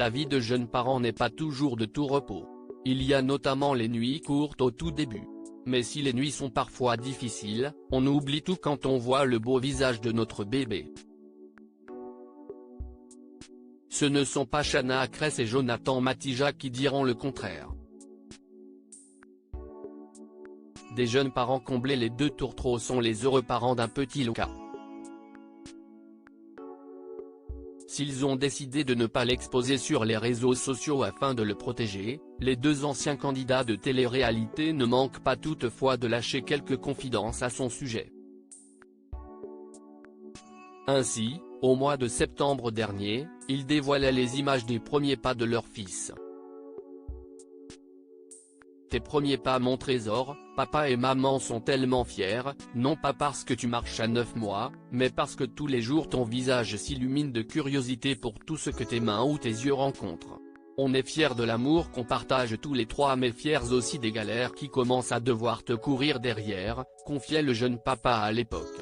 La vie de jeune parent n'est pas toujours de tout repos. Il y a notamment les nuits courtes au tout début. Mais si les nuits sont parfois difficiles, on oublie tout quand on voit le beau visage de notre bébé. Ce ne sont pas Shana Kress et Jonathan Matija qui diront le contraire. Des jeunes parents comblés les 2 tourtereaux sont les heureux parents d'un petit Luca. S'ils ont décidé de ne pas l'exposer sur les réseaux sociaux afin de le protéger, les 2 anciens candidats de télé-réalité ne manquent pas toutefois de lâcher quelques confidences à son sujet. Ainsi, au mois de septembre dernier, ils dévoilaient les images des premiers pas de leur fils. Tes premiers pas mon trésor, papa et maman sont tellement fiers, non pas parce que tu marches à 9 mois, mais parce que tous les jours ton visage s'illumine de curiosité pour tout ce que tes mains ou tes yeux rencontrent. On est fiers de l'amour qu'on partage tous les 3 mais fiers aussi des galères qui commencent à devoir te courir derrière, confiait le jeune papa à l'époque.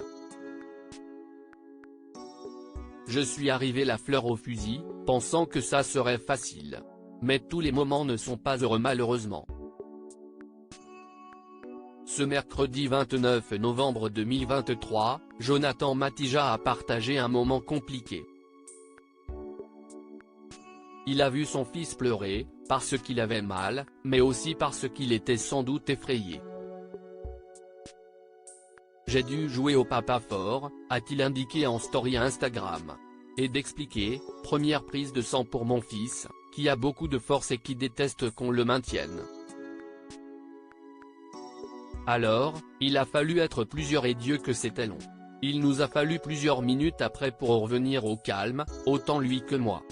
Je suis arrivé la fleur au fusil, pensant que ça serait facile. Mais tous les moments ne sont pas heureux malheureusement. Ce mercredi 29 novembre 2023, Jonathan Matija a partagé un moment compliqué. Il a vu son fils pleurer, parce qu'il avait mal, mais aussi parce qu'il était sans doute effrayé. J'ai dû jouer au papa fort, a-t-il indiqué en story Instagram. Et d'expliquer, première prise de sang pour mon fils, qui a beaucoup de force et qui déteste qu'on le maintienne. Alors, il a fallu être plusieurs et Dieu que c'était long. Il nous a fallu plusieurs minutes après pour revenir au calme, autant lui que moi.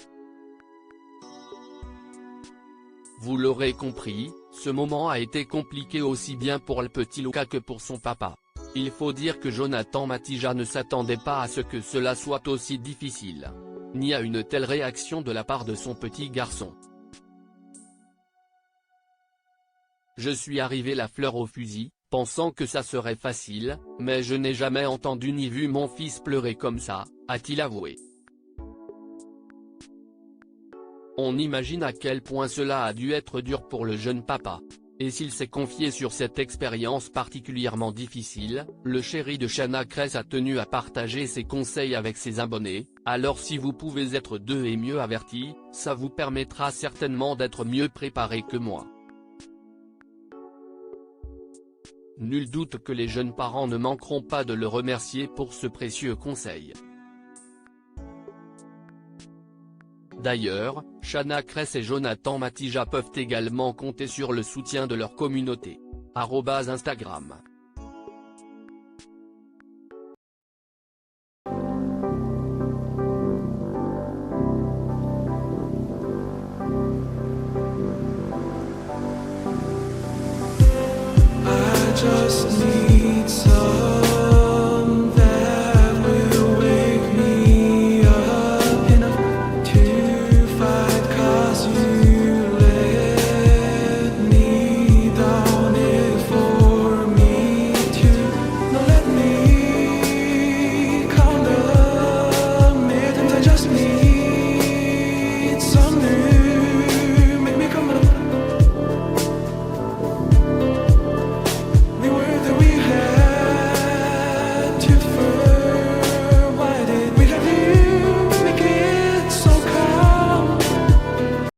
Vous l'aurez compris, ce moment a été compliqué aussi bien pour le petit Luca que pour son papa. Il faut dire que Jonathan Matija ne s'attendait pas à ce que cela soit aussi difficile. Ni à une telle réaction de la part de son petit garçon. Je suis arrivé la fleur au fusil, pensant que ça serait facile, mais je n'ai jamais entendu ni vu mon fils pleurer comme ça, a-t-il avoué. On imagine à quel point cela a dû être dur pour le jeune papa. Et s'il s'est confié sur cette expérience particulièrement difficile, le chéri de Shana Kress a tenu à partager ses conseils avec ses abonnés, alors si vous pouvez être 2 et mieux avertis, ça vous permettra certainement d'être mieux préparé que moi. Nul doute que les jeunes parents ne manqueront pas de le remercier pour ce précieux conseil. D'ailleurs, Shana Kress et Jonathan Matija peuvent également compter sur le soutien de leur communauté. @Instagram